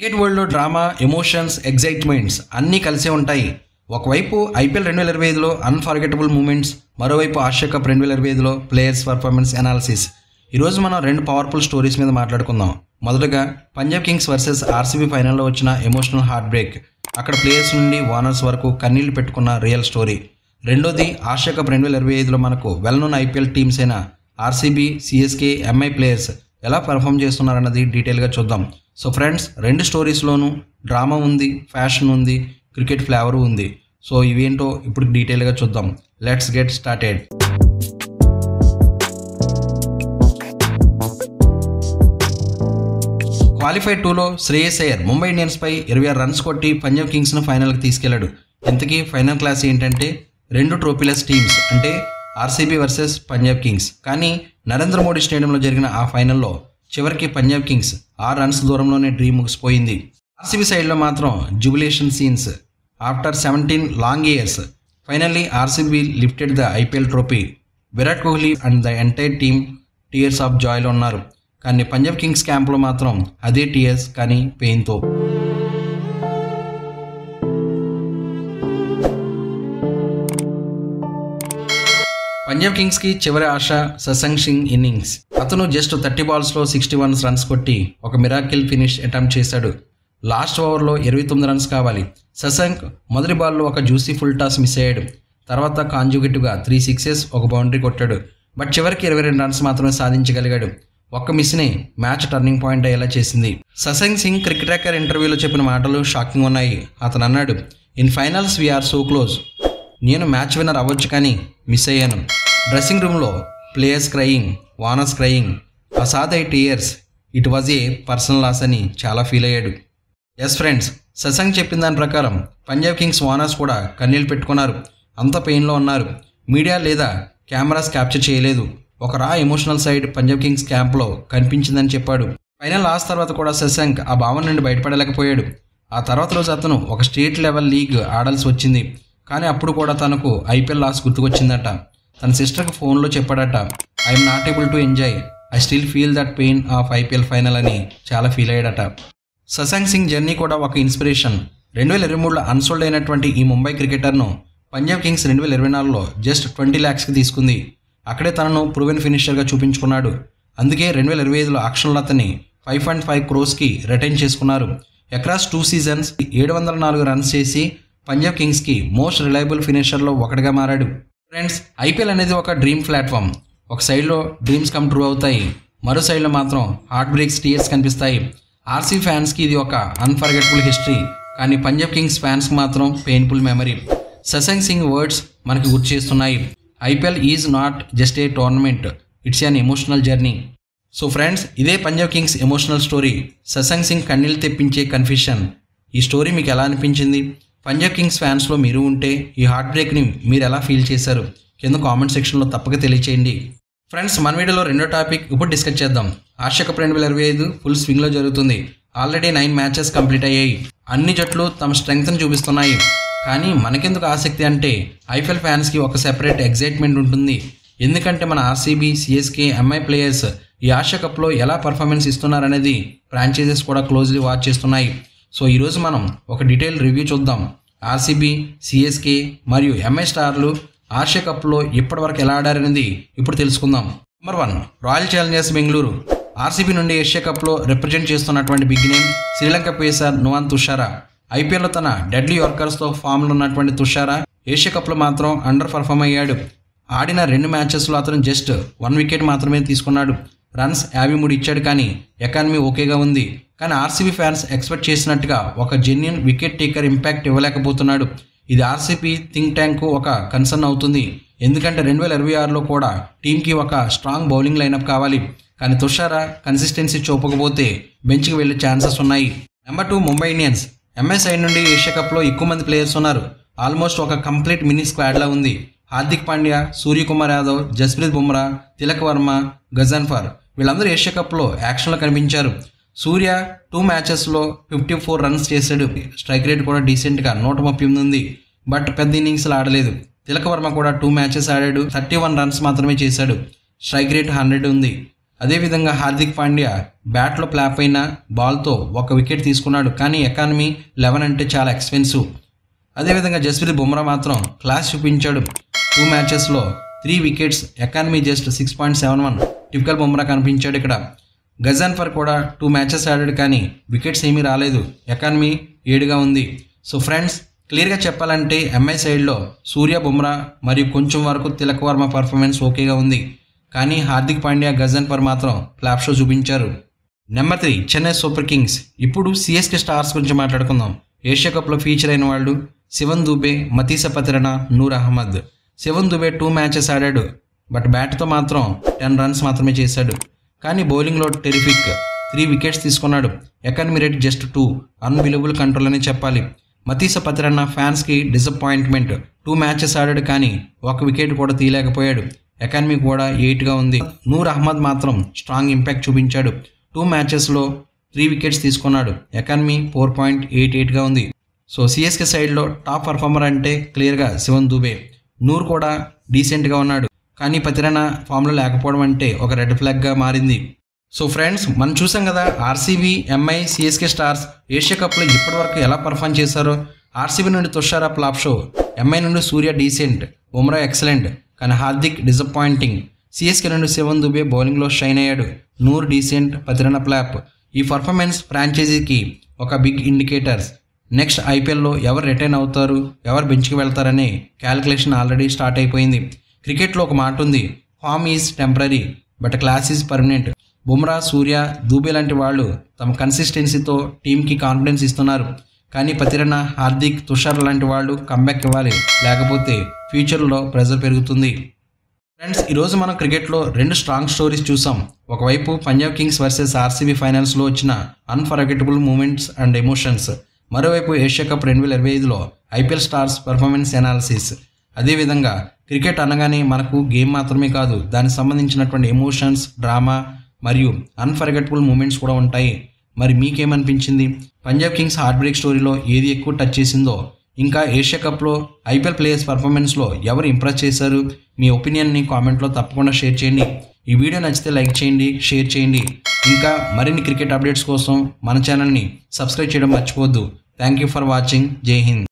Cricket వరల్డ్లో drama, emotions, excitements అన్నీ కలిసే ఉంటాయి. ఒకవైపు ఐపీఎల్ 2025లో అన్ఫర్గెటబుల్ మూమెంట్స్, మరోవైపు ఆసియా కప్ 2025లో ప్లేయర్స్ పర్ఫార్మెన్స్ అనాలిసిస్. ఈరోజు మనం రెండు పవర్ఫుల్ స్టోరీస్ మీద మాట్లాడుకుందాం. మొదటగా పంజాబ్ కింగ్స్ వర్సెస్ ఆర్సీబీ ఫైనల్లో వచ్చిన ఎమోషనల్ హార్ట్ బ్రేక్, అక్కడ ప్లేయర్స్ నుండి ఓనర్స్ వరకు కన్నీళ్లు పెట్టుకున్న రియల్ స్టోరీ. రెండోది ఆసియా కప్ 2025లో మనకు వెల్ నోన్ ఐపీఎల్ టీమ్స్ అయిన ఆర్సీబీ, సిఎస్కే, ఎంఐ ప్లేయర్స్ ఎలా పర్ఫామ్ చేస్తున్నారన్నది డీటెయిల్గా చూద్దాం. సో ఫ్రెండ్స్, రెండు స్టోరీస్లోనూ డ్రామా ఉంది, ఫ్యాషన్ ఉంది, క్రికెట్ ఫ్లేవర్ ఉంది. సో ఇవేంటో ఇప్పుడు డీటెయిల్గా చూద్దాం. Let's get started. క్వాలిఫైడ్ 2లో శ్రేయస్ అయ్యర్ ముంబై ఇండియన్స్పై 26 రన్స్ కొట్టి పంజాబ్ కింగ్స్ను ఫైనల్కి తీసుకెళ్లాడు. ఇంతకీ ఫైనల్ క్లాస్ ఏంటంటే రెండు ట్రోఫీలెస్ టీమ్స్, అంటే ఆర్సీబీ వర్సెస్ పంజాబ్ కింగ్స్. కానీ నరేంద్ర మోడీ స్టేడియంలో జరిగిన ఆ ఫైనల్లో చివరికి పంజాబ్ కింగ్స్ 6 రన్స్ దూరంలోనే డ్రీమ్ ముగిసిపోయింది. ఆర్సీబీ సైడ్లో మాత్రం jubilation scenes. After 17 long years finally RCB lifted the IPL trophy. Virat Kohli and the entire team tears of జాయ్లో ఉన్నారు. కానీ పంజాబ్ కింగ్స్ క్యాంప్లో మాత్రం అదే టీయర్స్, కానీ పెయిన్తో. పంజాబ్ కింగ్స్కి చివరి ఆశ శశాంక్ సింగ్ ఇన్నింగ్స్. అతను జస్ట్ 30 బాల్స్లో 61 రన్స్ కొట్టి ఒక మిరాకిల్ ఫినిష్ అటెంప్ట్ చేశాడు. లాస్ట్ ఓవర్లో 29 రన్స్ కావాలి. శశాంక్ మొదటి బాల్లో ఒక జ్యూసీ ఫుల్ టాస్ మిస్ అయ్యాడు. తర్వాత కాంజుగేటివ్గా 3 సిక్సెస్, ఒక బౌండరీ కొట్టాడు. బట్ చివరికి 22 రన్స్ మాత్రమే సాధించగలిగాడు. ఒక్క మిస్నే మ్యాచ్ టర్నింగ్ పాయింట్ అయ్యేలా చేసింది. శశాంక్ సింగ్ క్రికెటర్ ఇంటర్వ్యూలో చెప్పిన మాటలు షాకింగ్ ఉన్నాయి. అతను అన్నాడు, in finals we're so close. నేను మ్యాచ్ విన్నర్ అవ్వచ్చు కానీ మిస్ అయ్యాను. డ్రెస్సింగ్ రూమ్లో ప్లేయర్స్ క్రయింగ్, ఓనర్స్ క్రయింగ్, అసాద్ 8 years, it was a personal loss అని చాలా ఫీల్ అయ్యాడు. ఎస్ ఫ్రెండ్స్, శశాంక్ చెప్పిన దాని ప్రకారం పంజాబ్ కింగ్స్ ఓనర్స్ కూడా కన్నీళ్ళు పెట్టుకున్నారు. అంత పెయిన్లో ఉన్నారు. మీడియా లేదా కెమెరాస్ క్యాప్చర్ చేయలేదు. ఒక రా ఎమోషనల్ సైడ్ పంజాబ్ కింగ్స్ క్యాంప్లో కనిపించిందని చెప్పాడు. ఫైనల్ లాస్ తర్వాత కూడా శశాంక్ ఆ భావన నుండి బయటపడలేకపోయాడు. ఆ తర్వాత రోజు అతను ఒక స్టేట్ లెవెల్ లీగ్ ఆడాల్సి వచ్చింది. కానీ అప్పుడు కూడా తనకు ఐపీఎల్ లాస్ గుర్తుకొచ్చిందట. తన సిస్టర్కి ఫోన్లో చెప్పాడట, I'm not able to enjoy, I still feel that pain of IPL final అని చాలా ఫీల్ అయ్యాడట. శశాంక్ సింగ్ జర్నీ కూడా ఒక ఇన్స్పిరేషన్. 2023లో అన్సోల్డ్ అయినటువంటి ఈ ముంబై క్రికెటర్ను పంజాబ్ కింగ్స్ 2024లో జస్ట్ 20 lakhsకి తీసుకుంది. అక్కడే తనను ప్రూవెన్ ఫినిషర్గా చూపించుకున్నాడు. అందుకే 2025లో ఆక్షన్లో అతన్ని 5.5 crores రిటైన్ చేసుకున్నారు. అక్రాస్ 2 seasons 704 రన్స్ చేసి పంజాబ్ కింగ్స్కి మోస్ట్ రిలయబుల్ ఫినిషర్లో ఒకటిగా మారాడు. ఫ్రెండ్స్, ఐపీఎల్ అనేది ఒక డ్రీమ్ ప్లాట్ఫామ్. ఒక సైడ్లో డ్రీమ్స్ కమ్ ట్రూ అవుతాయి, మరో సైడ్లో మాత్రం హార్ట్ బ్రేక్స్, టీయర్స్ కనిపిస్తాయి. ఆర్సీబీ ఫ్యాన్స్కి ఇది ఒక అన్ఫర్గెటబుల్ హిస్టరీ, కానీ పంజాబ్ కింగ్స్ ఫ్యాన్స్కి మాత్రం painful memory. Shashank Singh words మనకి గుర్తు చేస్తున్నాయి, IPL is not just a tournament, it's an emotional journey. So friends, ఇదే Punjab Kings emotional story, Shashank Singh కన్నీళ్ళు తెప్పించే కన్ఫ్యూషన్. ఈ స్టోరీ మీకు ఎలా అనిపించింది? పంజాబ్ కింగ్స్ ఫ్యాన్స్లో మీరు ఉంటే ఈ హార్ట్ బ్రేక్ని మీరు ఎలా ఫీల్ చేశారు? కింద కామెంట్ సెక్షన్లో తప్పక తెలియచేయండి. ఫ్రెండ్స్, మన వీడియోలో రెండో టాపిక్ ఇప్పుడు డిస్కస్ చేద్దాం. ఆసియా కప్ 2025 ఫుల్ స్వింగ్లో జరుగుతుంది. ఆల్రెడీ 9 మ్యాచెస్ కంప్లీట్ అయ్యాయి. అన్ని జట్లు తమ స్ట్రెంగ్త్ని చూపిస్తున్నాయి. కానీ మనకెందుకు ఆసక్తి అంటే ఐపీఎల్ ఫ్యాన్స్కి ఒక సెపరేట్ ఎగ్జైట్మెంట్ ఉంటుంది. ఎందుకంటే మన ఆర్సీబీ, సిఎస్కే, ఎంఐ ప్లేయర్స్ ఈ ఆసియా కప్లో ఎలా పర్ఫార్మెన్స్ ఇస్తున్నారనేది ఫ్రాంచైజెస్ కూడా క్లోజ్లీ వాచ్ చేస్తున్నాయి. సో ఈరోజు మనం ఒక డీటెయిల్ రివ్యూ చూద్దాం. ఆర్సీబీ, సిఎస్కే మరియు ఎంఐ స్టార్లు ఆసియా కప్లో ఇప్పటివరకు ఎలా ఆడారనేది ఇప్పుడు తెలుసుకుందాం. Number 1, Royal Challengers Bengaluru. ఆర్సీబీ నుండి ఏషియా కప్లో రిప్రజెంట్ చేస్తున్నటువంటి big name Sri Lanka pacer Nuwan Thushara. ఐపీఎల్లో తన డెడ్లీ యార్కర్స్తో ఫామ్లో ఉన్నటువంటి తుషారా ఏషియా కప్లో మాత్రం అండర్ పర్ఫామ్ అయ్యాడు. ఆడిన 2 మ్యాచెస్లో అతను జస్ట్ 1 వికెట్ మాత్రమే తీసుకున్నాడు. రన్స్ 53 ఇచ్చాడు. కానీ ఎకానమీ ఓకేగా ఉంది. కానీ ఆర్సీబీ ఫ్యాన్స్ ఎక్స్పెక్ట్ చేసినట్టుగా ఒక జెన్యూన్ వికెట్ టేకర్ ఇంపాక్ట్ ఇవ్వలేకపోతున్నాడు. ఇది ఆర్సీబీ థింక్ ట్యాంకు ఒక కన్సర్న్ అవుతుంది. ఎందుకంటే 2026లో కూడా టీంకి ఒక స్ట్రాంగ్ బౌలింగ్ లైనప్ కావాలి. కానీ తుషారా కన్సిస్టెన్సీ చూపకపోతే బెంచ్కి వెళ్ళే ఛాన్సెస్ ఉన్నాయి. Number 2, Mumbai Indians. MI side నుండి ఏషియా కప్లో ఎక్కువ మంది ప్లేయర్స్ ఉన్నారు. ఆల్మోస్ట్ ఒక కంప్లీట్ మినీ స్క్వాడ్లా ఉంది. హార్దిక్ పాండ్యా, సూర్యకుమార్ యాదవ్, జస్ప్రీత్ బుమ్రా, తిలక్ వర్మ, గజన్ఫర్ వీళ్ళందరూ ఏషియా కప్లో యాక్షన్లో కనిపించారు. సూర్య 2 మ్యాచెస్లో 54 రన్స్ చేశాడు. స్ట్రైక్ రేట్ కూడా డీసెంట్గా 138 ఉంది. బట్ పెద్ద ఇన్నింగ్స్లు ఆడలేదు. తిలక్ వర్మ కూడా 2 మ్యాచెస్ ఆడాడు, 31 రన్స్ మాత్రమే చేశాడు. స్ట్రైక్ రేట్ 100 ఉంది. అదేవిధంగా హార్దిక్ పాండ్యా బ్యాట్లో ఫ్లాప్ అయిన బాల్తో ఒక వికెట్ తీసుకున్నాడు, కానీ ఎకానమీ 11 అంటే చాలా ఎక్స్పెన్సివ్. అదేవిధంగా జస్ప్రీత్ బుమ్రా మాత్రం క్లాస్ చూపించాడు. 2 మ్యాచెస్లో 3 wickets, economy just 6.71. Typical Bumrah కనిపించాడు ఇక్కడ. గజాన్ఫర్ కూడా 2 మ్యాచెస్ ఆడాడు, కానీ వికెట్స్ ఏమీ రాలేదు. ఎకానమీ 7గా ఉంది. సో ఫ్రెండ్స్, క్లియర్గా చెప్పాలంటే ఎంఐ సైడ్లో సూర్య, బుమ్రా మరియు కొంచెం వరకు తిలక్ వర్మ పర్ఫార్మెన్స్ ఓకేగా ఉంది, కానీ హార్దిక్ పాండ్యా, గజాన్ఫర్ మాత్రం ఫ్లాప్ షో చూపించారు. Number 3 Chennai super Kings. ఇప్పుడు సిఎస్కే స్టార్స్ గురించి మాట్లాడుకుందాం. ఏషియా కప్లో ఫీచర్ అయిన వాళ్ళు శివన్ దుబే, మతీస పతిరణ, నూర్ అహ్మద్. శివన్ దుబే 2 మ్యాచెస్ ఆడాడు, బట్ బ్యాట్తో మాత్రం 10 రన్స్ మాత్రమే చేశాడు, కానీ బౌలింగ్లో టెరిఫిక్. 3 వికెట్స్ తీసుకున్నాడు. Economy rate just 2. Unbelievable control అని చెప్పాలి. మతీస పతిరణ ఫ్యాన్స్కి డిసప్పాయింట్మెంట్. 2 మ్యాచెస్ ఆడాడు, కానీ 1 వికెట్ కూడా తీయలేకపోయాడు. ఎకానమీ కూడా 8గా ఉంది. నూర్ అహ్మద్ మాత్రం స్ట్రాంగ్ ఇంపాక్ట్ చూపించాడు. 2 మ్యాచెస్లో 3 వికెట్స్ తీసుకున్నాడు. ఎకానమీ 4.88గా ఉంది. సో సిఎస్కే సైడ్లో టాప్ పర్ఫార్మర్ అంటే క్లియర్గా శివన్ దుబే. నూర్ కూడా డీసెంట్గా ఉన్నాడు, కానీ పతిరణ ఫామ్లో లేకపోవడం అంటే ఒక రెడ్ ఫ్లాగ్గా మారింది. సో ఫ్రెండ్స్, మనం చూసాం కదా RCB, MI, CSK stars Asia కప్లో ఇప్పటివరకు ఎలా పర్ఫామ్ చేశారో. ఆర్సీబీ నుండి తుషార ఫ్లాప్ షో, ఎంఐ నుండి సూర్య డీసెంట్, బుమ్రా ఎక్సలెంట్, కానీ హార్దిక్ డిసప్పాయింటింగ్. సిఎస్కే నుండి శివన్ దుబే బౌలింగ్లో షైన్ అయ్యాడు. Noor decent, Pathirana flop. ఈ పర్ఫార్మెన్స్ ఫ్రాంచైజీకి ఒక బిగ్ ఇండికేటర్స్. నెక్స్ట్ ఐపీఎల్లో ఎవరు రిటైన్ అవుతారు, ఎవరు బెంచ్కి వెళ్తారనే క్యాలిక్యులేషన్ ఆల్రెడీ స్టార్ట్ అయిపోయింది. క్రికెట్లో ఒక మాట ఉంది, form is temporary but class is permanent. Bumrah, Surya, Dube లాంటి వాళ్ళు తమ కన్సిస్టెన్సీతో టీంకి కాన్ఫిడెన్స్ ఇస్తున్నారు, కానీ పతిరణ, హార్దిక్, తుషార్ లాంటి వాళ్ళు కంబ్యాక్ ఇవ్వాలి, లేకపోతే ఫ్యూచర్లో ప్రెజర్ పెరుగుతుంది. ఫ్రెండ్స్, ఈరోజు మనం క్రికెట్లో 2 స్ట్రాంగ్ స్టోరీస్ చూసాం. ఒకవైపు పంజాబ్ కింగ్స్ వర్సెస్ ఆర్సీబీ ఫైనల్స్లో వచ్చిన అన్ఫర్గెటబుల్ మూమెంట్స్ అండ్ ఎమోషన్స్, మరోవైపు ఏషియా కప్ 2025లో ఐపీఎల్ స్టార్స్ పర్ఫార్మెన్స్ ఎనాలిసిస్. అదేవిధంగా క్రికెట్ అనగానే మనకు గేమ్ మాత్రమే కాదు, దానికి సంబంధించినటువంటి ఎమోషన్స్, డ్రామా మరియు అన్ఫర్గెటబుల్ మూమెంట్స్ కూడా ఉంటాయి. మరి మీకేమనిపించింది? పంజాబ్ కింగ్స్ హార్ట్ బ్రేక్ స్టోరీలో ఏది ఎక్కువ టచ్ చేసిందో, ఇంకా ఏషియా కప్లో ఐపీఎల్ ప్లేయర్స్ పర్ఫార్మెన్స్లో ఎవరు ఇంప్రెస్ చేశారు? మీ ఒపీనియన్ని కామెంట్లో తప్పకుండా షేర్ చేయండి. ఈ వీడియో నచ్చితే లైక్ చేయండి, షేర్ చేయండి. ఇంకా మరిన్ని క్రికెట్ అప్డేట్స్ కోసం మన ఛానల్ని సబ్స్క్రైబ్ చేయడం మర్చిపోవద్దు. Thank you for watching. జై హింద్.